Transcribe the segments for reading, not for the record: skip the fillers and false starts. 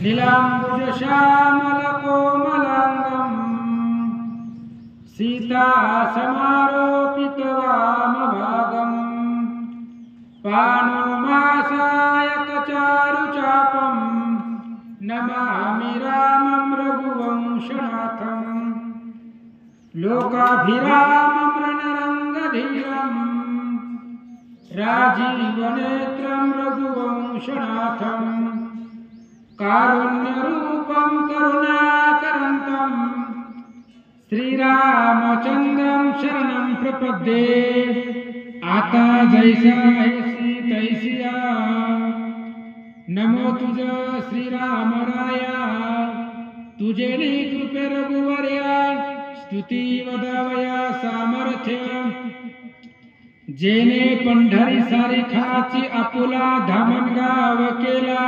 नीलाम्बुजश्यामलकोमलाङ्गं सीतासमारोपितवामभागं पाणोमासायकचारुचापं नमामि रामं रघुवंशनाथं लोकाभिरामं रणरङ्गधीरं राजीवनेत्रं रघुवंशनाथं कारुण्यरूपं करुणाकरन्तं श्रीरामचन्द्रं शरणं प्रपद्ये। आता जैसा ऐसी तैसिया नमो तुझ श्रीरामराया, तुझे कृपे रघुवर्या स्तुती वदावया सामर्थ्य। जेने पंढरी सारिखाची आपुला धामणगाव केला,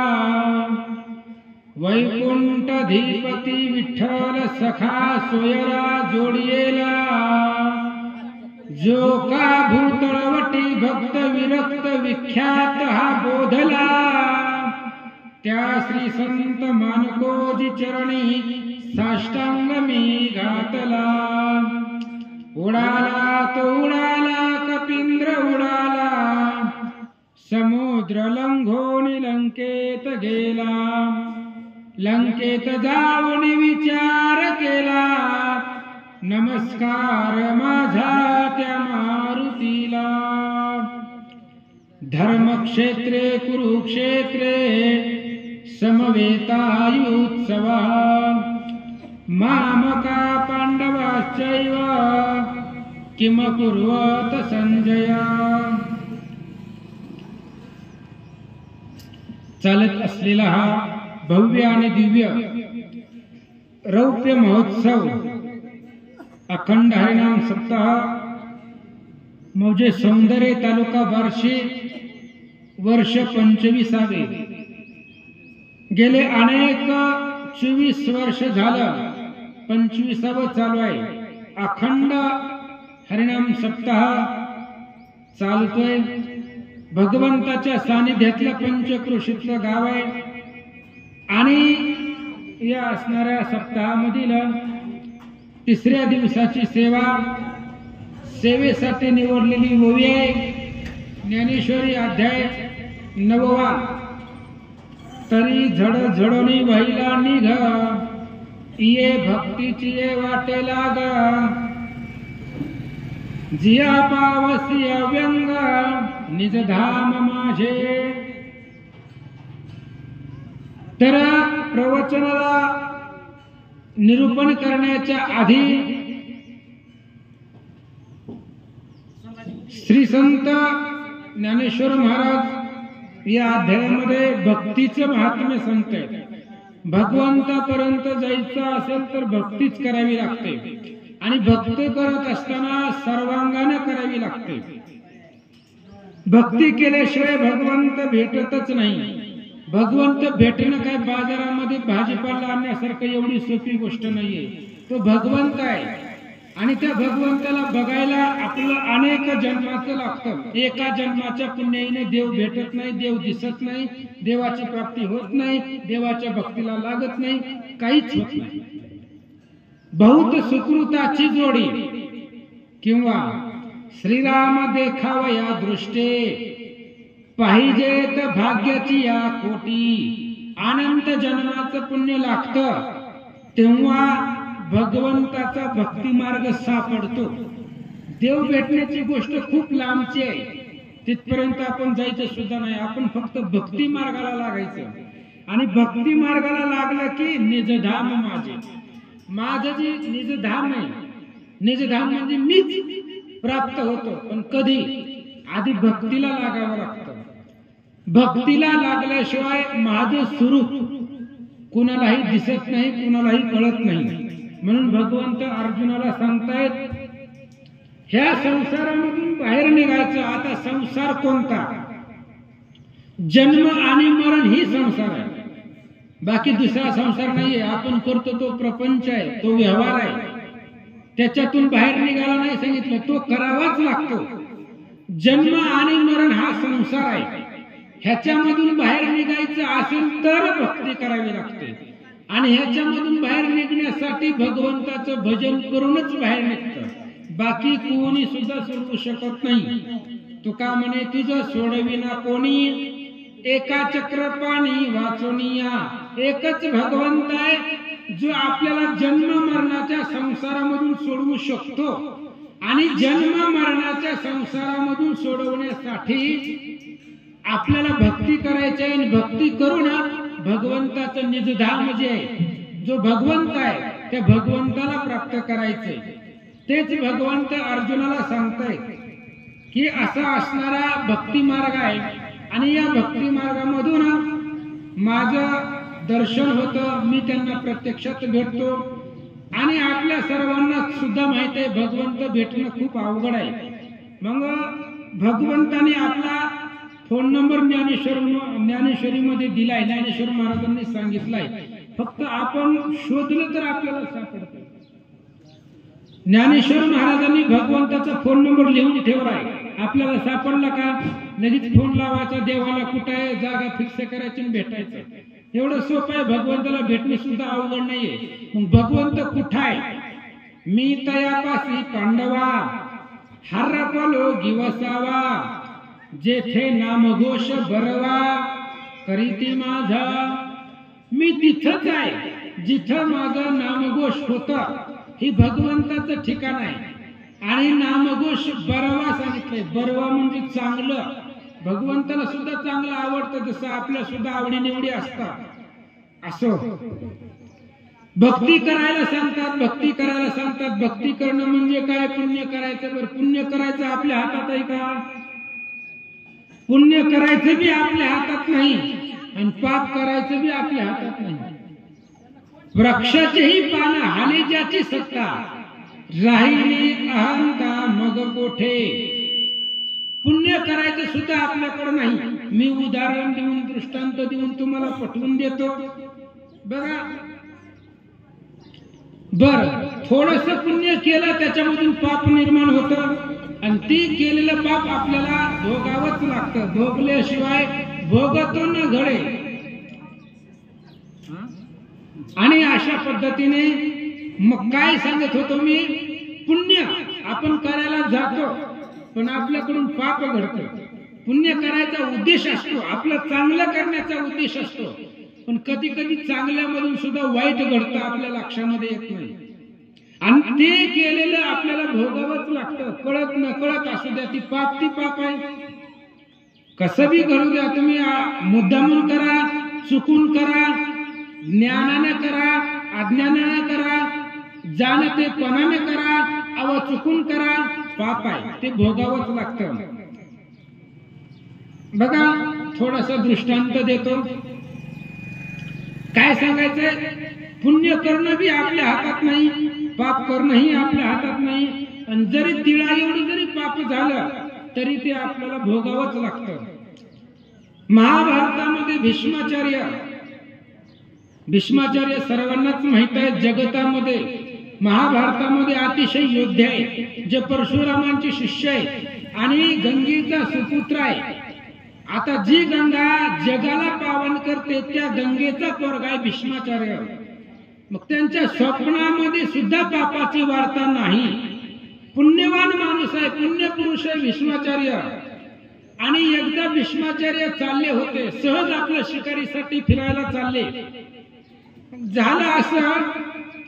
वैकुंठधीपती विठ्ठल सखा सोयरा जोडियेला। जो का भूतळवटी भक्त विरक्त विख्यात हा बोधला, त्या श्री संत मानकोजी चरणी साष्टांग मी घातला। उडाला तो उडाला कपिंद्र उडाला, समुद्र लंघोनी लंकेत गेला। लंकेत जाऊन विचार केला, नमस्कार माझा त्या मारुतीला। धर्मक्षेत्रे कुरुक्षेत्रे समवेतायुत्सवा, मामका पांडवाश्चैव किम कुर्वत संजय। चालत असलेला हा भव्य आणि दिव्य रौप्य महोत्सव अखंड हरिनाम सप्ताह मौजे सौंदर्य तालुका बार्शी वर्ष 25वे। गेले अनेक 24 वर्ष झालं, 25वं चालू आहे। अखंड हरिनाम सप्ताह चालतोय। भगवंताच्या सानिध्यातलं पंचक्रोशीतलं गाव आहे आणि या असणाऱ्या सप्ताहामधील 3ऱ्या दिवसाची सेवा, सेवेसाठी निवडलेली ओवी आहे ज्ञानेश्वरी अध्याय 9वा। तरी झड झडोनी व्हायला निघ, ये भक्तीची ये वाटे लाग। जिया पावसी अव्यंग निज धाम माझे। तर प्रवचनाला निरूपण करण्याच्या आधी श्री संत ज्ञानेश्वर महाराज या अध्यायामध्ये भक्तीचे महात्म्य सांगतायत। भगवंतापर्यंत जायचं असेल तर भक्तीच करावी लागते आणि भक्ती करत असताना सर्वांगाने करावी लागते। भक्ती केल्याशिवाय भगवंत भेटतच नाही। भगवंत भेटणं काय बाजारामध्ये भाजीपाला आणण्यासारखं एवढी सोपी गोष्ट नाहीये। तो भगवंत आहे आणि त्या भगवंताला बघायला आपलं अनेक जन्माचं लागतं। एका जन्माच्या पुण्याईने देव भेटत नाही, देव दिसत नाही, देवाची प्राप्ती होत नाही, देवाच्या भक्तीला लागत नाही, काहीच होत नाही। बहुत सुकृताची जोडी किंवा श्रीराम देखावया दृष्टे, पाहिजेत भाग्याची या कोटी। अनंत जन्माचं पुण्य लागतं तेव्हा भगवंताचा भक्ती मार्ग सापडतो। देव भेटण्याची गोष्ट खूप लांबची आहे, तिथपर्यंत आपण जायचं सुद्धा नाही। आपण फक्त भक्ती मार्गाला लागायचं आणि भक्ती मार्गाला लागलं की निजधाम माझे। माझं जे निजधाम आहे, निजधाम म्हणजे मीच प्राप्त होतो। पण कधी? आधी भक्तीला लागावं लागतं। भक्तीला लागल्याशिवाय माझं स्वरूप कुणालाही दिसत नाही, कुणालाही कळत नाही। म्हणून भगवंत अर्जुनाला सांगतायत, ह्या संसारामधून बाहेर निघायचं। आता संसार कोणता? जन्म आणि मरण ही संसार आहे, बाकी दुसरा संसार नाहीये। आपण करतो तो प्रपंच आहे, तो व्यवहार आहे, त्याच्यातून बाहेर निघाला नाही सांगितलं, तो करावाच लागतो। जन्म आणि मरण हा संसार आहे, ह्याच्यामधून बाहेर निघायचं असेल तर भक्ती करावी लागते, आणि ह्याच्यामधून बाहेर निघण्यासाठी भगवंताचं भजन करूनच बाहेर निघतं. बाकी कोणी सुद्धा सोडवू शकत नाही. तुका म्हणे तुझं सोडविना कोणी, एका चक्र पाणी वाचोनिया. एकच भगवंत आहे जो आपल्याला जन्म मरणाच्या संसारामधून सोडवू शकतो, आणि जन्म मरणाच्या संसारामधून सोडवण्यासाठी आपल्याला भक्ती करायची आहे. भक्ती करून भगवंताचं निजधाम जे आहे, जो भगवंत आहे त्या भगवंताला प्राप्त करायचंय. तेच भगवंत अर्जुनाला सांगताय की असा असणारा भक्ती मार्ग आहे, आणि या भक्ती मार्गामधून माझं दर्शन होतं, मी त्यांना प्रत्यक्षात भेटतो. आणि आपल्या सर्वांना सुद्धा माहित आहे भगवंत भेटणं खूप अवघड आहे. मग भगवंताने आपला फोन नंबर ज्ञानेश्वरीमध्ये दिलाय, ज्ञानेश्वर महाराजांनी सांगितलाय. फक्त आपण शोधलं तर आपल्याला सापडतं. ज्ञानेश्वर महाराजांनी भगवंताचा फोन नंबर लिहून ठेवलाय. आपल्याला सापडला का लगेच फोन लावायचा, देवाला कुठं आहे, जागा फिक्स करायची आणि भेटायचं. एवढं सोपं आहे. भगवंताला भेटणे सुद्धा अवघड नाहीये. मग भगवंत कुठं आहे? मी तयापासी पांडवा हरपलो गिवसावा, जेथे नामघोष बरवा करीती माझा. मी तिथंच आहे जिथं माझं नामघोष होतं. हे भगवंताचं ठिकाण आहे. आणि नामघोष बरवा सांगितलंय. बरवा म्हणजे चांगलं. भगवंताला सुद्धा चांगलं आवडतं, जसं आपल्या सुद्धा आवडीनिवडी असतात. असो भक्ती करायला सांगतात, भक्ती करायला सांगतात. भक्ती करणं म्हणजे काय? पुण्य करायचं. बरं, पुण्य करायचं आपल्या हातात आहे का? पुण्य करायचं बी आपल्या हातात नाही, आणि पाप करायचं बी आपल्या हातात नाही. वृक्षाचेही पान हाले ज्याची सत्ता, राहिली अहंता मग कोठे. पुण्य करायचं सुद्धा आपल्याकडे नाही. मी उदाहरण देऊन, दृष्टांत देऊन तुम्हाला पटवून देतो. बघा, बर थोडस पुण्य केलं त्याच्यामधून पाप निर्माण होतं, आणि ती केलेलं पाप आपल्याला भोगावंच लागतं. भोगल्याशिवाय भोगतो न घडे. आणि अशा पद्धतीने मग काय सांगत होतो मी? पुण्य आपण करायला जातो, पण आपल्याकडून पाप घडतं. पुण्य करायचा उद्देश असतो, आपलं चांगलं करण्याचा उद्देश असतो, पण कधी कधी चांगल्यामधून सुद्धा वाईट घडतं, आपल्या लक्षामध्ये येत नाही. आणि ते केलेलं आपल्याला भोगावंच लागतं. कळत न कळत असू द्या, ती पाप आहे. कसं बी घडू द्या, तुम्ही मुद्दामून करा, चुकून करा, ज्ञानाने करा, अज्ञानाने करा, जाणतेपणाने करा, अव चुकून करा, पाप आहे. ते भोगावंच लागतं. बघा, थोडासा दृष्टांत देतो. काय सांगायचंय? पुण्य करणं बी आपल्या हातात नाही, पाप करणंही आपल्या हातात नाही. आणि जरी तिळा एवढं जरी पाप झालं तरी ते आपल्याला भोगावंच लागतं. महाभारतामध्ये भीष्माचार्य सर्वांनाच माहित आहे. जगतामध्ये महाभारतामध्ये अतिशय योद्धे आहे, जे परशुरामांचे शिष्य आहे आणि गंगेचा सुपुत्र आहे. आता जी गंगा जगाला पावन करते त्या गंगेचा पोरगा आहे भीष्माचार्य. मग त्यांच्या स्वप्नामध्ये सुद्धा पापाची वार्ता नाही. पुण्यवान माणूस आहे, पुण्य पुरुष आहे भीष्माचार्य. आणि एकदा भीष्माचार्य चालले होते, सहज आपल्या शिकारीसाठी फिरायला चालले. झालं असं,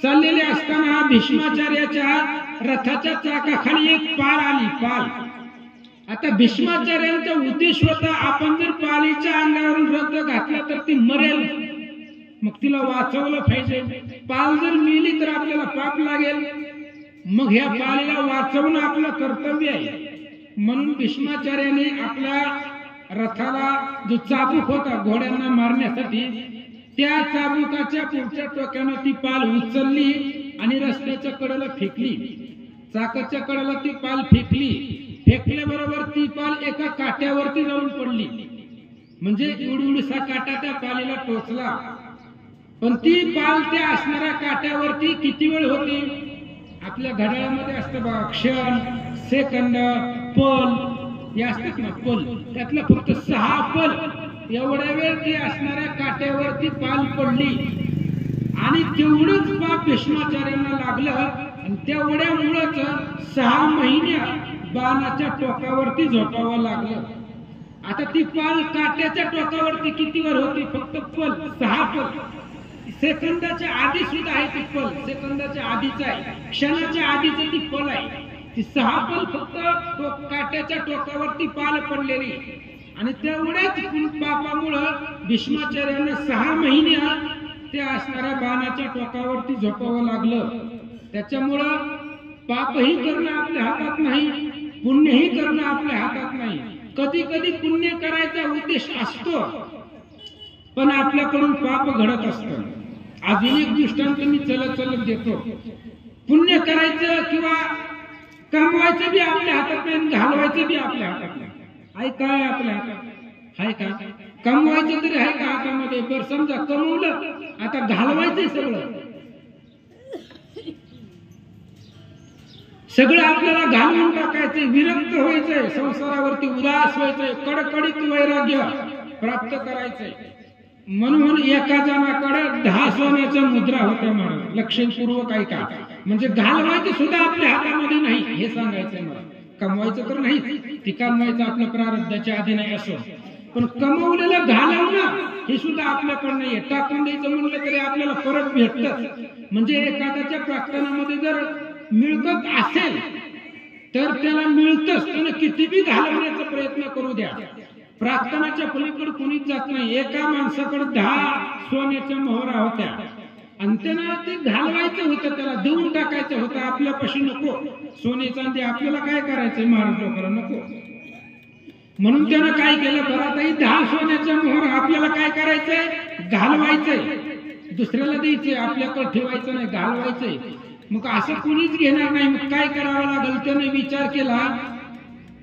चाललेले असताना भीष्माचार्याच्या रथाच्या चाकाखाली एक पाल आली. पाल. आता भीष्माचार्यांचा उद्देश होता, आपण जर पालीच्या अंगावरून रथ घातला तर ती मरेल, मग तिला वाचवलं पाहिजे. पाल जर मेली तर आपल्याला पाप लागेल. मग ह्या पालीला वाचवणं आपलं कर्तव्य आहे. म्हणून भीष्माचार्याने आपल्या रथाला जो चाबूक होता घोड्यांना मारण्यासाठी, त्या चाबुकाच्या पुढच्या टोक्यानं ती पाल उचलली आणि रस्त्याच्या कडेला फेकली. चाकाच्या कडेला ती पाल फेकली. फेकल्याबरोबर ती पाल एका काट्यावरती जाऊन पडली. म्हणजे एवढीसा काटा त्या पालीला टोचला. पण ती पाल त्या असणाऱ्या काट्यावरती किती वेळ होती? आपल्या घड्याळामध्ये असतं बघा, क्षण, सेकंद, पल हे असतात ना, पल. त्यातलं फक्त 6 पल एवढ्या वेळ ती असणाऱ्या काट्यावरती पाल पडली आणि तेवढंच पाप भीष्माचार्यांना लागलं आणि तेवढ्यामुळंच 6 महिने बाणाच्या टोकावरती झोपावं लागलं. आता ती पाल काट्याच्या टोकावरती कितीवर होती? फक्त पल, 6 पल. सेकंदाच्या आधी सुद्धा आहे ती पल, सेकंदाच्या आधीच आहे, क्षणाच्या आधीच ती पल आहे. ती 6 पल फक्त काट्याच्या टोकावरती पाल पडलेली आणि तेवढ्याच पापामुळं भीष्माचार्यांना 6 महिने त्या असणाऱ्या बाणाच्या टोकावरती झोपावं लागलं. त्याच्यामुळं पापही करणं आपल्या हातात नाही, पुण्यही करणं आपल्या हातात नाही. कधी कधी पुण्य करायचा उद्देश असतो पण आपल्याकडून पाप घडत असतं. अजून एक दृष्टांत मी चलत देतो. पुण्य करायचं किंवा कमवायचं बी आपल्या हातात नाही, घालवायचं बी आपल्या हातात नाही. आहे काय आपल्या हातात? आहे का? कमवायचं तरी आहे का हातामध्ये? बरं समजा कमवलं, आता घालवायचंय सगळं आपल्याला घालवून टाकायचंय, विरक्त व्हायचंय, संसारावरती उदास व्हायचंय, कडकडीत वैराग्य प्राप्त करायचंय. म्हणून एका जणाकडे 10 सोन्याच्या मुद्रा होत्या महाराज, लक्षपूर्वक ऐका. म्हणजे घालवायचं सुद्धा आपल्या हातामध्ये नाही हे सांगायचंय मला. कमवायचं तर नाही, ती कमवायचं आपल्या प्रारब्धाच्या आधी नाही असो, पण कमवलेलं घालवणं हे सुद्धा आपल्याकडे नाहीये. टाकून द्यायचं म्हणलं तरी आपल्याला परत भेटत. म्हणजे एखाद्याच्या प्रार्थनामध्ये जर मिळकत असेल तर त्याला मिळतच, त्यानं किती बी घालवण्याचा प्रयत्न करू द्या, प्रार्थनाच्या पलीकडे कोणीच जात नाही. एका माणसाकडे 10 सोन्याच्या मोहरा होत्या आणि त्यानं ते घालवायचं होतं, त्याला देऊन टाकायचं होतं. आपल्यापाशी नको, सोने चांदी आपल्याला काय करायचंय महाराज लोकांना नको. म्हणून त्यानं काय केलं? परत 10 सोन्याच्या मोहरा आपल्याला काय करायचंय? घालवायचंय, दुसऱ्याला द्यायचंय, आपल्याकडे ठेवायचं नाही, घालवायचंय. मग असं कोणीच घेणार नाही. मग काय करावं लागेल? त्याने विचार केला,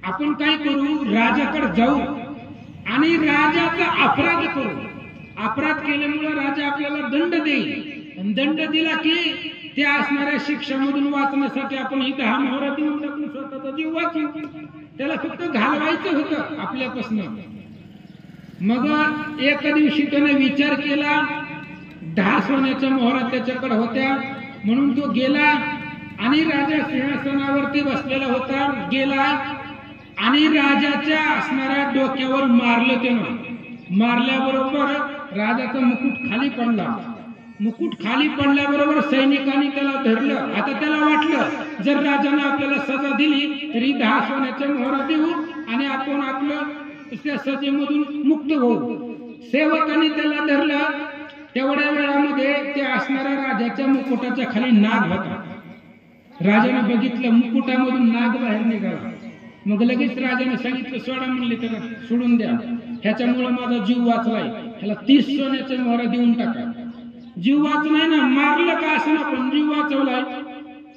आपण काय करू? राजाकडे जाऊ आणि राजाचा अपराध करू. अपराध केल्यामुळे राजा आपल्याला दंड देईल, दंड दिला की त्या असणाऱ्या शिक्षामधून वाचण्यासाठी आपण ही 10 मोहरा देऊन टाकून स्वतःचा जीव वाचू. त्याला फक्त घालवायचं होतं आपल्यापासून. मग एका दिवशी त्याने विचार केला, 10 सोन्याच्या मोहरा त्याच्याकडे होत्या, म्हणून तो गेला आणि राजा सिंहासनावरती बसलेला होता. गेला आणि राजाच्या असणाऱ्या डोक्यावर मारलं. त्यानं मारल्याबरोबर राजाचा मुकुट खाली पडला. मुकुट खाली पडल्याबरोबर सैनिकांनी त्याला धरलं. आता त्याला वाटलं जर राजाने आपल्याला सजा दिली तरी 10 सोन्याच्या मोहरा देऊ आणि आपण आपलं त्या सजेमधून मुक्त होऊ. सेवकांनी त्याला धरलं. तेवढ्या वेळामध्ये त्या असणाऱ्या राजाच्या मुकुटाच्या खाली नाग होता. राजाने बघितलं, मुकुटामधून नाग बाहेर निघाला. मग लगेच राजाने सांगितलं, सोडा म्हणले, त्याला सोडून द्या, ह्याच्यामुळे माझा जीव वाचलाय, ह्याला 30 सोन्याच्या मोहरा देऊन टाका. जीव वाचलाय ना, मारलं का असं ना, पण जीव वाचवलाय.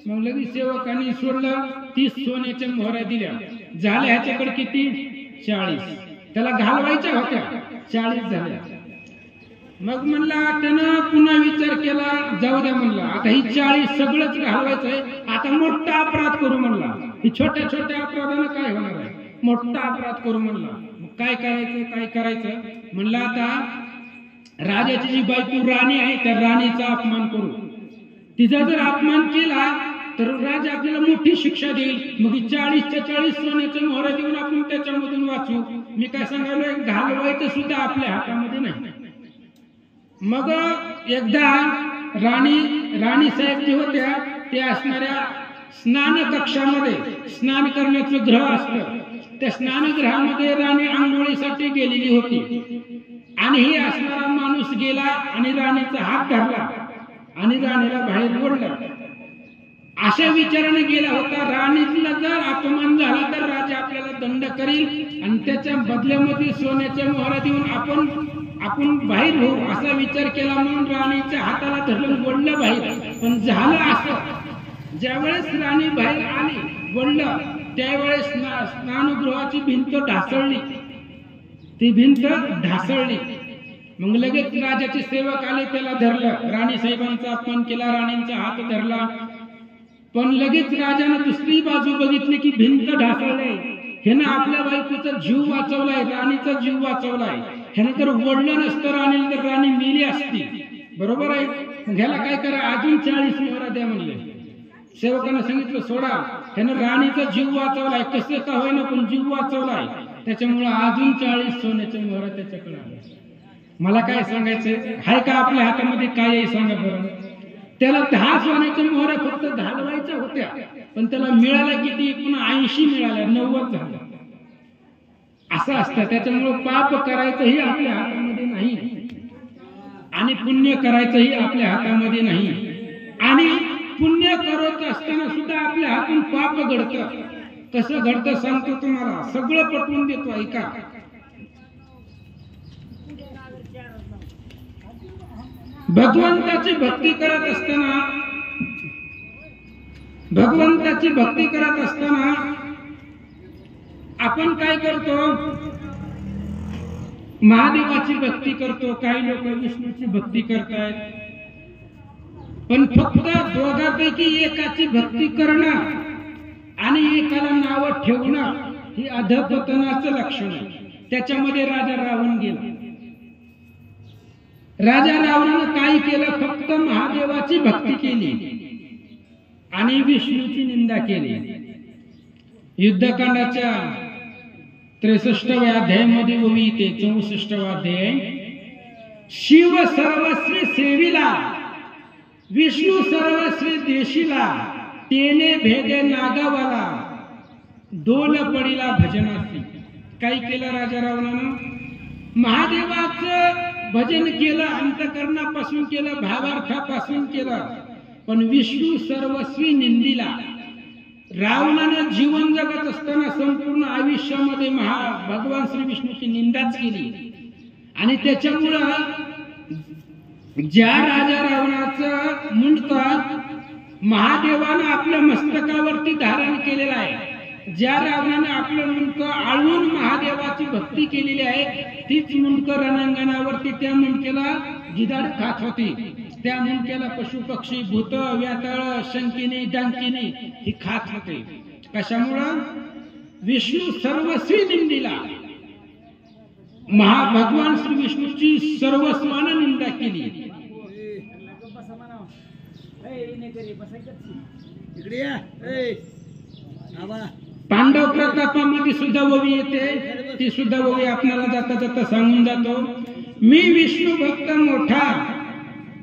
मग लगेच सेवकांनी सोडलं, 30 सोन्याच्या मोहरा दिल्या. झाल्या ह्याच्याकडे किती? 40. त्याला घालवायच्या होत्या, 40 झाल्या. मग म्हणला, त्यानं पुन्हा विचार केला, जाऊ द्या म्हणला, आता ही 40 सगळंच घालवायचंय, आता मोठा अपराध करू म्हणला. ही छोट्या छोट्या अपराधानं काय होणार आहे? मोठा अपराध करू म्हणला. मग काय करायचं म्हणला, आता राजाची जी बायको राणी आहे त्या राणीचा अपमान करू. तिचा जर अपमान केला तर राजा आपल्याला मोठी शिक्षा देईल. मग 40च्या 40 सोन्याच्या मोहरा देऊन आपण त्याच्यामधून वाचू. मी काय सांगायलोय, घालवायचं सुद्धा आपल्या हातामध्ये नाही. मग एकदा राणी साहेब जे होत्या त्या असणाऱ्या स्नान कक्षामध्ये, स्नान करण्याचं ग्रह असतं, त्या स्नानगृहामध्ये राणी आंघोळीसाठी गेलेली होती आणि ही असणारा माणूस गेला आणि राणीचा हात धरला आणि राणीला बाहेर ओढलं. अशा विचाराने गेला होता, राणीला जर अपमान झाला तर राजा आपल्याला दंड करील आणि त्याच्या बदल्यामध्ये सोन्याच्या मोहरा देऊन आपण बाहेर होऊ असा विचार केला. म्हणून राणीच्या हाताला धरलं, ओढलं बाहेर. पण झालं असं, ज्यावेळेस राणी बाहेर आली, ओढलं, त्यावेळेस स्नानगृहाची भिंत ढासळली. ती भिंत ढासळली. मग लगेच राजाचे सेवक आले, त्याला धरलं. राणी साहेबांचा अपमान केला, राणींचा हात धरला. पण लगेच राजाने दुसरी बाजू बघितली की भिंत ढासळले. हे ना आपल्या बायकोचा जीव वाचवलाय, राणीचा जीव वाचवलाय. ह्यानं जर ओढलं नसतं राणीला तर राणी मेली असती, बरोबर आहे. मग ह्याला काय करा, अजून 40 मोहरा द्या म्हणले. सेवकांना सांगितलं सोडा, ह्यानं राणीचा जीव वाचवलाय, कसं का होईना पण जीव वाचवलाय, त्याच्यामुळे अजून 40 सोन्याच्या मोहरा त्याच्याकडे आल्या. मला काय सांगायचंय, हाय का आपल्या हातामध्ये काय आहे सांगा बरं. त्याला 10 सोन्याच्या मोहऱ्या फक्त घालवायच्या होत्या, पण त्याला मिळाल्या किती, पुन्हा 80 मिळाल्या, 90 झाल्या. असं असतं. त्याच्यामुळे पाप करायचंही आपल्या हातामध्ये नाही आणि पुण्य करायचंही आपल्या हातामध्ये नाही. आणि पुण्य करत असताना सुद्धा आपल्या हातून पाप घडतं. कसं घडतं सांगतो तुम्हाला, सगळं पटवून देतो, ऐका. भगवंताची भक्ती करत असताना आपण काय करतो, महादेवाची भक्ती करतो, काही लोक विष्णूची भक्ती करतायत. पण फक्त दोघांपैकी एकाची भक्ती करणं आणि एकाला नाव ठेवणं ही अधपतनाचं लक्षण आहे. त्याच्यामध्ये राजा रावण गेला. राजा रावणानं काय केलं, फक्त महादेवाची भक्ती केली आणि विष्णूची निंदा केली. युद्धकांडाच्या 63व्या अध्यायामध्ये ओवी ते 64वा अध्याय, शिव सर्वस्वी सेविला, विष्णू सर्वस्वी देशीला, तेने भेदे नागावाला, डोल पडीला भजनासी. काय केलं राजा रावणानं, महादेवाचं भजन केलं, अंतकरणापासून केलं, भावार्थापासून केलं, पण विष्णू सर्वस्वी निंदिला. रावणानं जीवन जगत असताना संपूर्ण आयुष्यामध्ये भगवान श्री विष्णूची निंदाच केली. आणि त्याच्यामुळं ज्या राजा रावणाचं मुंडकं महादेवानं आपल्या मस्तकावरती धारण केलेलं आहे, ज्या रावणाने आपलं मुंडकं आळवून महादेवाची भक्ती केलेली आहे, तीच मुंडकं रणांगणावरती त्या मुंडकेला गिधाड खात होती. त्या मुंडक्याला पशु पक्षी, भूत, व्यातळ, शंकिनी, डांकिनी ही खात होते. कशामुळं, विष्णू सर्वस्वी निंदिला. भगवान श्री विष्णूची सर्वस्वानं निंदा केली. पांडव प्रतापामध्ये सुद्धा ओवी येते, ती सुद्धा ओवी आपल्याला जाता जाता सांगून जातो. मी विष्णू भक्त मोठा,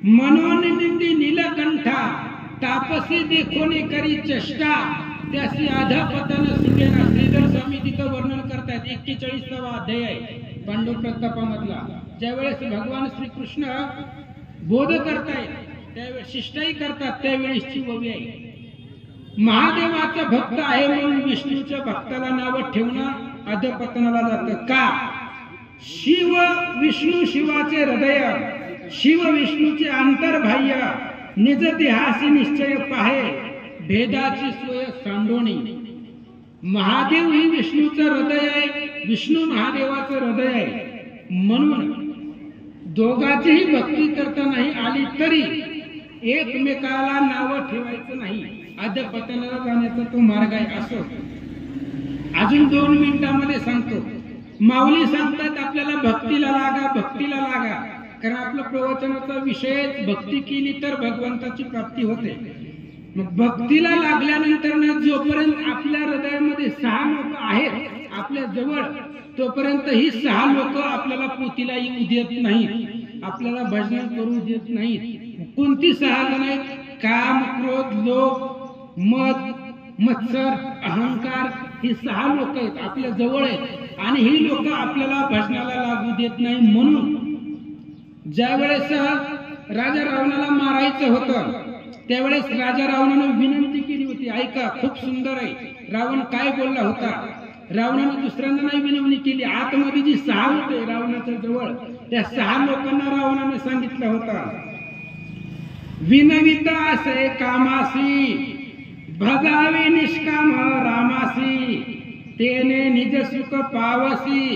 मनोन निंदी नीलकंठा, तापसी देखोने करी चेष्टा, त्यासी आधा पताना सुटेना. श्रीधर स्वामी तिथं वर्णन करतात. 41वा अध्याय आहे पांडव प्रतापामधला. ज्यावेळेस भगवान श्रीकृष्ण बोध करतायत, त्यावेळेस शिष्टाई करतात, त्यावेळेसची ओवी आहे. महादेवाचा भक्त आहे म्हणून विष्णूच्या भक्ताला नाव ठेवणं अधपतनाला जातं. का, शिव विष्णू शिवाचे हृदय, शिव विष्णूचे अंतर्बाह्य, निज देहासी निश्चय पाहे, भेदाची सोय सांडोणी. महादेव ही विष्णूचं हृदय आहे, विष्णू महादेवाचं हृदय आहे. म्हणून दोघांचीही भक्ती करता नाही आली तरी एकमेकाला नाव ठेवायचं नाही. अधपतनाला जाण्याचा तो मार्ग आहे. असो, अजून 2 मिनिटांमध्ये सांगतो. माऊली सांगतात आपल्याला भक्तीला लागा, भक्तीला लागा. कारण आपला प्रवचनाचा विषय भक्ती केली तर भगवंताची प्राप्ती होते. मग भक्तीला लागल्यानंतर ना, जोपर्यंत आपल्या हृदयामध्ये 6 लोक आहेत आपल्या जवळ, तोपर्यंत ही 6 लोक आपल्याला पोतीला येऊ देत नाहीत, आपल्याला भजन करू देत नाहीत. कोणती 6 जण आहेत? काम, क्रोध, लोभ, मद, मत्सर, अहंकार, ही 6 लोक आहेत आपल्या जवळ आहेत. आणि ही लोक आपल्याला भजनाला लागू देत नाही. म्हणून ज्या वेळेस राजा रावणाला मारायचं होतं, त्यावेळेस राजा रावणानं विनंती केली होती. ऐका, खूप सुंदर आहे. रावण काय बोलला होता. रावणानं दुसऱ्यांना नाही विनवणी केली. आतमध्ये जी 6 होते रावणाच्या जवळ, त्या 6 लोकांना रावणानं सांगितलं होतं, विनवित असे कामासी, भजावे निष्काम रामासी, तेने निज सुख पावसी,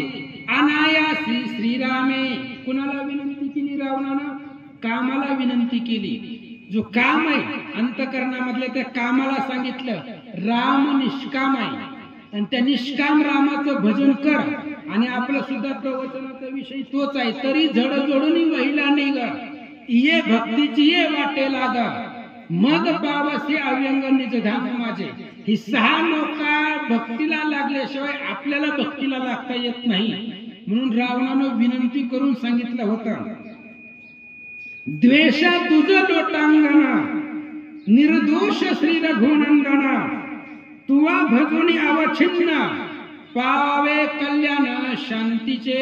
अनायासी श्रीरामे. कुणाला विनंती केली रावणानं? कामाला विनंती केली. जो काम आहे अंतकरणामधल्या त्या कामाला सांगितलं राम निष्काम आहे, आणि त्या निष्काम रामाचं भजन कर, आणि आपला सुद्धा प्रवचनाचा विषय तोच आहे. तरी जडजोडून वहिला निघ ये भक्तीची ये वाटे लाग मग पावसे अव्यंग निज धाम माझे. ही 6 नौका भक्तीला लागल्याशिवाय आपल्याला भक्तीला लागता येत नाही. म्हणून रावणानं विनंती करून सांगितलं होतं, द्वेषा तुझ लोटांगणा निर्दोष श्री रघुनंदना तुवा भजोनी अवच्छिन्न पावे कल्याण शांतीचे.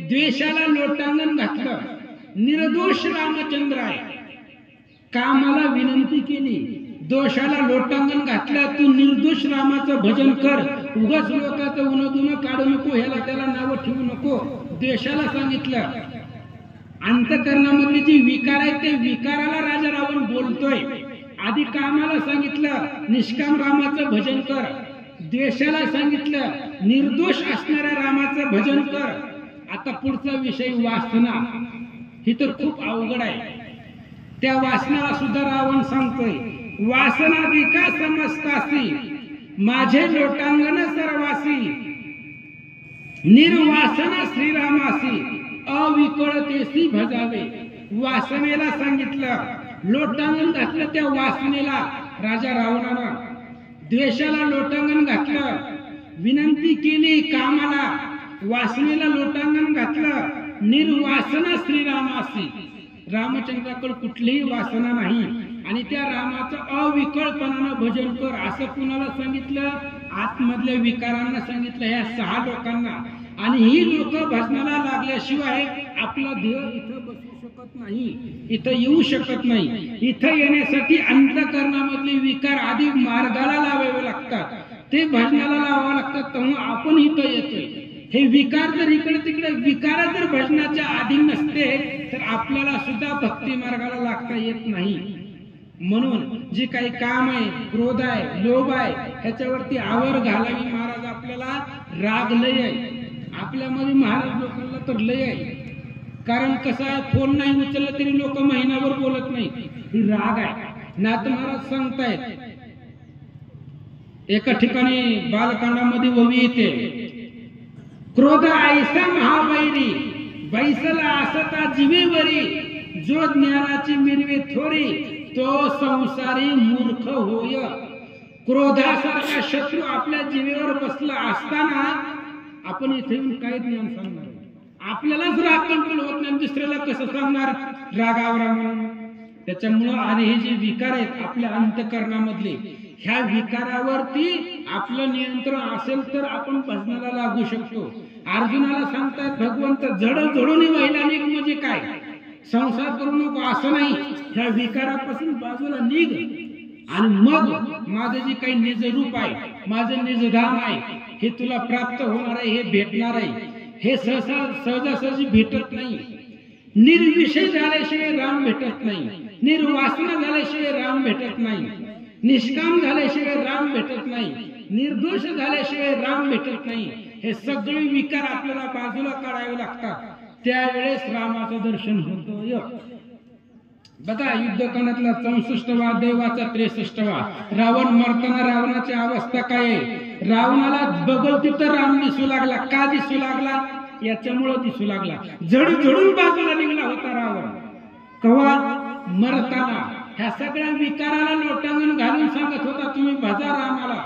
द्वेषाला लोटांगण घातलं. निर्दोष रामचंद्र आहे. कामाला विनंती केली, दोषाला लोटांगण घातलं. तू निर्दोष रामाचं भजन कर, उगाच लोकांचं उन्हदुन काढू नको, ह्याला त्याला नाव ठेवू नको. द्वेषाला सांगितलं. अंतकरणामधली जी विकार आहे ते विकाराला राजा रावण बोलतोय. आधी कामाला सांगितलं निष्काम रामाचं भजन कर, द्वेषाला सांगितलं निर्दोष असणाऱ्या रामाचं भजन कर. आता पुढचा विषय वासना. ही तर खूप अवघड आहे. त्या वासनाला सुद्धा रावण सांगतोय, वासनाधिका समजतासी माझे लोटांगण सर्वासी निर्वासना श्रीरामासी अविकळतेसी भजावे. वासनेला सांगितलं, लोटांगण घातलं त्या वासनेला राजा रावणानं. द्वेषाला लोटांगण घातलं, विनंती केली कामाला. वासनेला लोटांगण घातलं, निर्वासना श्रीरामासी. रामचंद्राकडे कुठलीही वासना नाही आणि त्या रामाचं अविकळपणानं भजन कर असं कुणाला सांगितलं? आतमधल्या विकारांना सांगितलं, ह्या 6 लोकांना. आणि ही लोक भजनाला लागल्याशिवाय आपला देह इथं बसू शकत नाही, इथं येऊ शकत नाही. इथं येण्यासाठी अंतःकरणामधले विकार आधी मार्गाला लावावे लागतात, ते भजनाला लावावे लागतात, तेव्हा आपण इथं येतोय. हे विकार जर इकडे तिकडे विकार जर भजनाच्या अधीन नसते तर आपल्याला सुद्धा भक्ती मार्गाला लागता येत नाही. म्हणून जे काही काम आहे, क्रोध आहे, लोभ आहे, ह्याच्यावरती आवर घालावी. महाराज आपल्याला राग लय आहे आपल्यामध्ये, महाराज लोकांना तर लय आहे. कारण कसं आहे, फोन नाही उचलला तरी लोक महिनाभर बोलत नाही, ही राग आहे. नाथ महाराज सांगतायत, एका ठिकाणी बालकांडामध्ये ओवी येते, क्रोध ऐसा महावैरी बैसला असता जीवेवरी जो ज्ञानाची मिरवे थोरी तो संसारी मूर्ख होय. क्रोधासारखा शत्रू आपल्या जीवेवर बसला असताना आपण इथे येऊन काय ज्ञान सांगणार? आपल्यालाच राग कंट्रोल होत नाही, दुसऱ्याला कसं सांगणार रागावरा म्हणून? त्याच्यामुळं आणि हे जे विकार आहेत आपल्या अंतःकरणामधले, ह्या विकारावरती आपलं नियंत्रण असेल तर आपण भजनाला लागू शकतो. अर्जुनाला सांगतात भगवंत, जड जडून व्हायला निघ म्हणजे काय? संसार करू नको असं नाही, ह्या विकारापासून बाजूला निघ आणि मग माझं जे काही निज रूप आहे, माझं निजधाम आहे, हे तुला प्राप्त होणार आहे, हे भेटणार आहे. हे सहजासहजी भेटत नाही. निर्विषय झाल्याशिवाय राम भेटत नाही, निर्वासना झाल्याशिवाय राम भेटत नाही, निष्काम झाल्याशिवाय राम भेटत नाही, निर्दोष झाल्याशिवाय राम भेटत नाही. हे सगळे विकार आपल्याला बाजूला काढावे लागतात, त्यावेळेस रामाचं दर्शन होतं. बघा, युद्धकांडातला 64वा, देवाचा 63वा. रावण मरताना रावणाची अवस्था काय आहे? रावणाला बगल तिथं राम दिसू लागला. का दिसू लागला? याच्यामुळं दिसू लागला. झडून बाजूला निघला होता रावण. कवा? मरताना. ह्या सगळ्या विकाराला लोटांगण घालून सांगत होता, तुम्ही भजा रामाला.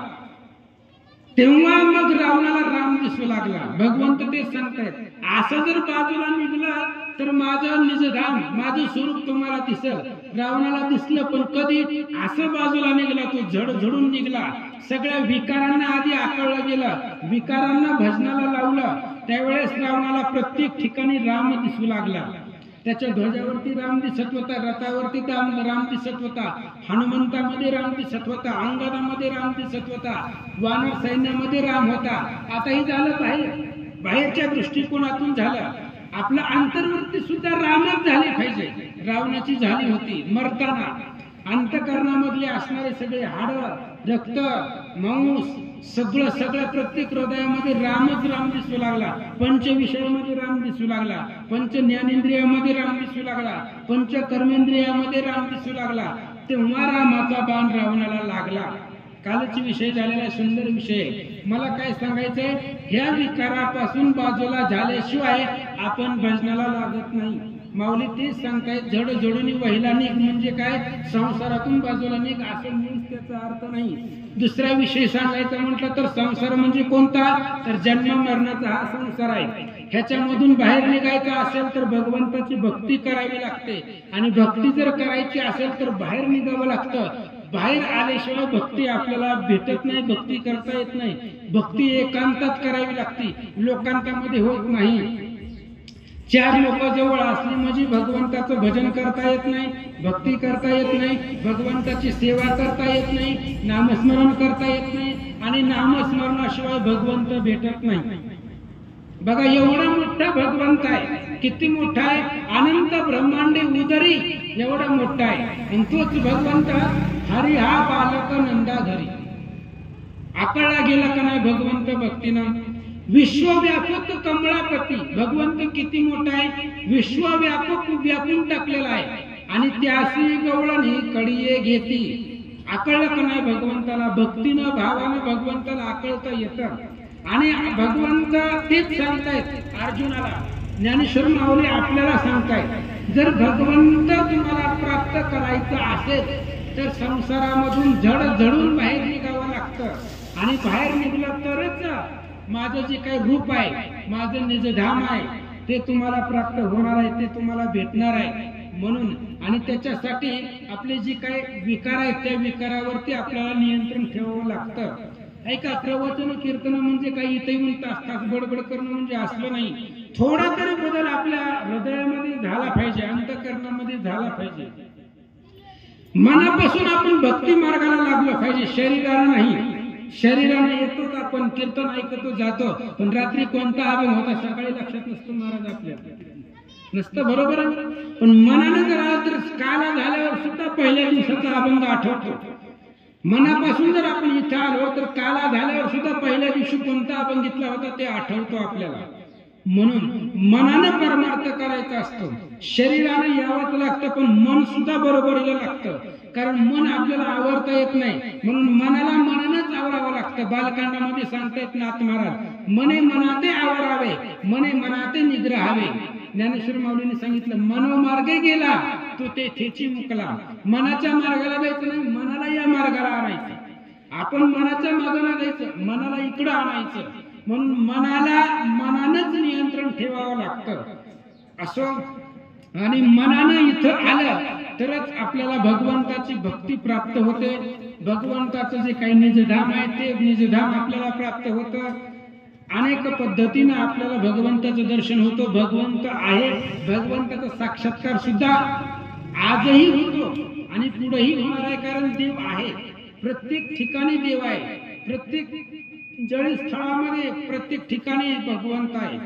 तेव्हा मग रावणाला राम दिसू लागला. भगवंत ते सांगतायत, असं जर बाजूला निघलं तर माझं निजधाम, माझं स्वरूप तुम्हाला दिसेल. रावणाला दिसलं, पण कधी? असं बाजूला निघला तो, झडून निघला. सगळ्या विकारांना आधी आकळलं गेलं, विकारांना भजनाला लावलं. त्यावेळेस रावणाला प्रत्येक ठिकाणी राम दिसू लागला. त्याच्या ध्वजावरती राम दिसत होता, रथावरती राम दिसत होता, हनुमंतामध्ये राम दिसत होता, अंगदामध्ये राम दिसत होता, वानर सैन्यामध्ये राम होता. आता हे झालं बाहेरच्या दृष्टिकोनातून झालं. आपलं अंतर्वृत्ती सुद्धा रामच झाली पाहिजे. रावणाची झाली होती मरताना. अंतःकरणामधले असणारे सगळे हाड, रक्त, मांस, सगळं प्रत्येक हृदयामध्ये रामच राम दिसू लागला. पंच विषयामध्ये राम दिसू लागला, पंच ज्ञानेंद्रियामध्ये राम दिसू लागला, पंच कर्मेंद्रियामध्ये राम दिसू लागला. तेव्हा रामाचा बाण रावणाला लागला. कालच विषय झालेला सुंदर विषय. मला काय सांगायचंय, ह्या विकारापासून बाजूला झाल्याशिवाय आपण भजनाला लागत नाही. माऊली तेच सांगतायत, जड जोडून वहिला निघ म्हणजे काय, संसारातून बाजूला निघ असं मीच त्याचा अर्थ नाही. दुसरा विषय सांगायचा म्हटलं तर संसार म्हणजे कोणता, तर जन्म मरणाचा हा संसार आहे. ह्याच्यामधून बाहेर निघायचं असेल तर भगवंताची भक्ती करावी लागते, आणि भक्ती जर करायची असेल तर बाहेर निघावं लागतं. बाहेर आल्याशिवाय भक्ती आपल्याला भेटत नाही, भक्ती करता येत नाही. भक्ती एकांतात करावी लागते, लोकांतामध्ये होत नाही. चार लोक जवळ असली म्हणजे भगवंताचं भजन करता येत नाही, भक्ती करता येत नाही, भगवंताची सेवा करता येत नाही, नामस्मरण करता येत नाही, आणि नामस्मरणाशिवाय भगवंत भेटत नाही. बघा एवढा मोठा भगवंत आहे, किती मोठा आहे, अनंत ब्रह्मांडे उदरी एवढा मोठा आहे. आणि तोच भगवंत हरी हा बालक नंदा घरी. आकळला गेला का नाही भगवंत भक्तीनं. विश्वव्यापक कमळापती भगवंत किती मोठा आहे, विश्वव्यापक व्यापून टाकलेला आहे. आणि त्यासी गवळणी कडिये घेती. आकळलं का नाही भगवंताला, भक्तीनं भावानं भगवंताला आकळता येतं. आणि भगवंत तेच सांगतायत अर्जुनाला, ज्ञानेश्वर माऊली आपल्याला सांगतायत, जर भगवंत तुम्हाला प्राप्त करायचं असेल तर संसारामधून झडून बाहेर निघावं लागतं. आणि बाहेर निघलं तरच माझं जे काही रूप आहे, माझं निजधाम आहे, ते तुम्हाला प्राप्त होणार आहे, ते तुम्हाला भेटणार आहे. म्हणून आणि त्याच्यासाठी आपले जे काही विकार आहेत त्या विकारावरती आपल्याला नियंत्रण ठेवावं लागतं. ऐका, प्रवचन कीर्तन म्हणजे काही इथे येऊन तास तास बडबड करणं म्हणजे असलं नाही. थोडा तरी बदल आपल्या हृदयामध्ये झाला पाहिजे, अंतःकरणामध्ये झाला पाहिजे. मनापासून आपण भक्ती मार्गाला लागलो पाहिजे, शरीराला नाही. शरीराने येतो आपण कीर्तन ऐकतो जातो, पण रात्री कोणता अभंग होता सकाळी लक्षात नसतो महाराज आपल्याला, नसतं, बरोबर आहे. पण मनाने जर आलं तर काला झाल्यावर सुद्धा पहिल्या दिवसाचा अभंग आठवतो. मनापासून जर आपण इथे आलो तर काला झाल्यावर सुद्धा पहिल्या दिवशी कोणता अभंग घेतला होता ते आठवतो आपल्याला. म्हणून मनाने परमार्थ करायचा असतो, शरीराने यावंच लागतं, पण मन सुद्धा बरोबरीला लागतं. कारण मन आपल्याला आवरता येत नाही, म्हणून मनाला मनानेच आवरावं लागतं. बालकांडामध्ये सांगतायत नाथ महाराज, मने मनाते आवरावे, मने मनाते निग्रहावे. ज्ञानेश्वर माऊलीने सांगितलं, मनोमार्गे गेला तो तेथेची मुकला. मनाच्या मार्गाला जायचं नाही, मनाला या मार्गाला आणायचं. आपण मनाच्या मार्गाला जायचं, मनाला इकडं आणायचं. म्हणून मनाला मनानंच नियंत्रण ठेवावं लागतं. असं आणि मनानं इथं आलं तरच आपल्याला भगवंताची भक्ती प्राप्त होते. भगवंताचं जे काही निजधाम आहे ते निजधाम आपल्याला प्राप्त होतं. अनेक पद्धतीने आपल्याला भगवंताचं दर्शन होतं. भगवंत आहे, भगवंताचा साक्षात्कार सुद्धा आजही होतो आणि पुढेही होणार आहे. कारण देव आहे, प्रत्येक ठिकाणी देव आहे, प्रत्येक जळस्थळामध्ये प्रत्येक ठिकाणी भगवंत आहे.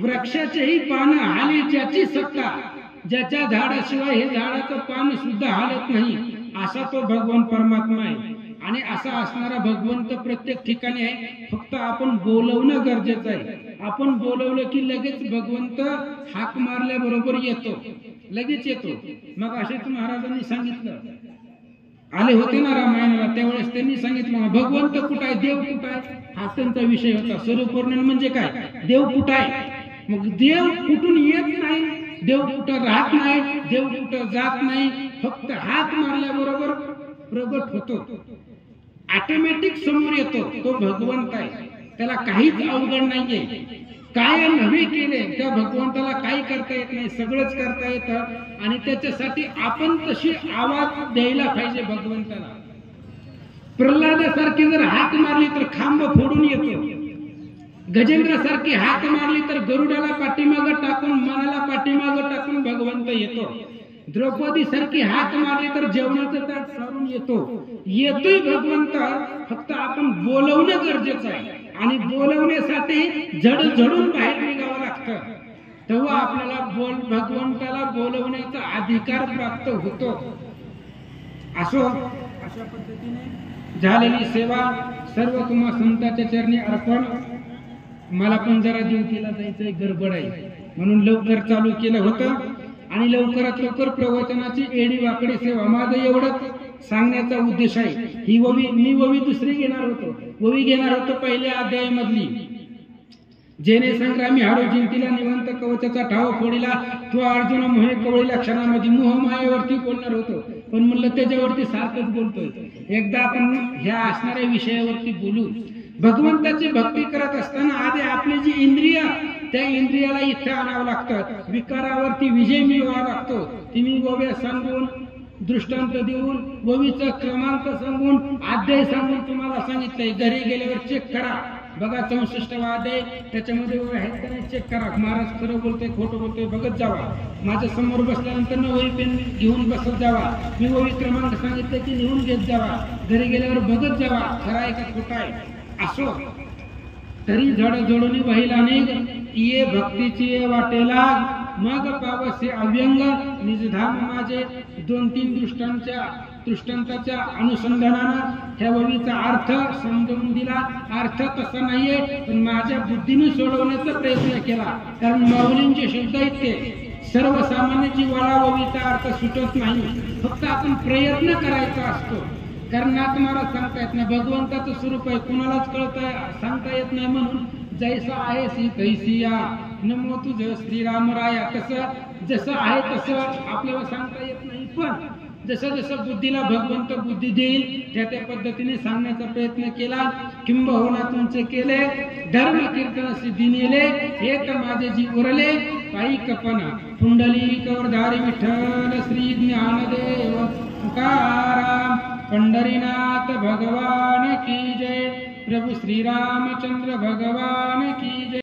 वृक्षाचेही पान हाली ज्याची सत्ता, ज्याच्या झाडाशिवाय हे झाडाचं पान सुद्धा हालत नाही, असा तो भगवान परमात्मा आहे. आणि असा असणारा भगवंत प्रत्येक ठिकाणी आहे. फक्त आपण बोलवणं गरजेचं आहे. आपण बोलवलं की लगेच भगवंत हाक मारल्याबरोबर येतो, लगेच येतो. मग असेच महाराजांनी सांगितलं, आले होते ना रामायणाला, त्यावेळेस त्यांनी सांगितलं भगवंत कुठं आहे, देव कुठं आहे, हा त्यांचा विषय होता. स्वरूपवर्णन म्हणजे काय, देव कुठं आहे. मग देव कुठून येत नाही, देव कुठं राहत नाही, देव कुठं जात नाही, फक्त हात मारल्याबरोबर प्रगट होतो, ऑटोमॅटिक समोर येतो. तो भगवंत आहे, त्याला काहीच अवघड नाहीये. काय नव्हे केले त्या भगवंताला काही करता येत नाही, सगळंच करता येतं. आणि त्याच्यासाठी आपण तशी आवाज द्यायला पाहिजे भगवंताला. प्रल्हादासारखी जर हाक मारली तर खांब फोडून येतो, गजेंद्रासारखी हाक मारली तर गरुडाला पाठीमागं टाकून, मनाला पाठीमागं टाकून भगवंत येतो. द्रौपदी सारखी हाक मारली तर जेवणाचं ताट सारून येतो. येतोय भगवंत, फक्त आपण बोलवणं गरजेचं आहे. आणि बोलवण्यासाठी झडून बाहेर निघावं लागतं, तेव्हा आपल्याला भगवंताला बोलवण्याचा अधिकार प्राप्त होतो. अशा पद्धतीने झालेली सेवा सर्व तुम्हा संतांच्या चरणी अर्पण. मला पण जरा ड्युटीला जायचंय, गडबड आहे, म्हणून लवकर चालू केलं होतं. आणि लवकरात लवकर प्रवचनाची एडी वाकडी सेवा. माझं एवढंच सांगण्याचा उद्देश आहे। ही ववी मी ववी दुसरी घेणार होतो, ववी घेणार होतो पहिल्या अध्यायामधली, जेने संग्रामी हारो जिंतीला निवंत कवचाचा ठाव फोडीला, तो अर्जुन मोहे कवळीला क्षणामध्ये मोहमायेवरती बोलणार होतो, पण म्हणलं त्याच्यावरती सारखंच बोलतोय। एकदा आपण ह्या असणाऱ्या विषयावरती बोलू। भगवंताची भक्ती करत असताना आधी आपली जी इंद्रिय, त्या इंद्रियाला इथे आणावं लागतं, विकारावरती विजय मिळवावा लागतो। तुम्ही वव्या सांगून, दृष्टांत देऊन, ववीचा क्रमांक सांगून, अध्याय सांगून तुम्हाला सांगितलंय, घरी गेल्यावर चेक करा, बघा 64वा अध्याय त्याच्यामध्ये आहेत का नाही चेक करा। महाराज खरं बोलतोय खोटं बोलतोय बघत जावा, माझ्या समोर बसल्यानंतर वही पेन घेऊन बसत जावा, मी वही क्रमांक सांगितलं की लिहून घेत जावा, घरी गेल्यावर बघत जावा खरा आहे का खोटा आहे। असो तरी जड जोडून वहील अनेक, ये भक्तीची वाटेला, मग पावसे अव्यंग निजधाम माझे। 2-3 दृष्टांताच्या अनुसंधानानं ह्या वहीचा अर्थ समजून दिला। अर्थ तसा नाहीये, पण माझ्या बुद्धीने सोडवण्याचा प्रयत्न केला, कारण माऊलींचे शब्द आहेत ते सर्वसामान्य जीवाला वहीचा अर्थ सुटत नाही, फक्त आपण प्रयत्न करायचा असतो। कारण नाथ महाराज सांगता येत नाही, भगवंताचं स्वरूप आहे, कुणालाच कळता सांगता येत नाही, म्हणून जैसा आहे सी तैसी या, नमो तुझ श्रीराम राया। कसं जसं आहे तसं आपल्याला सांगता येत नाही, पण जसं जसं बुद्धीला भगवंत बुद्धी देईल त्या त्या पद्धतीने सांगण्याचा प्रयत्न केला। किंबहुना तुमचे केले धर्म कीर्तन सिद्धी नेले, एक माझे जी उरले पायी कपना, पुंडलिक वरधारी विठ्ठल श्री ज्ञानदेव तुकाराम, पंढरीनाथ भगवान की जय, प्रभु श्री रामचंद्र भगवान की जय।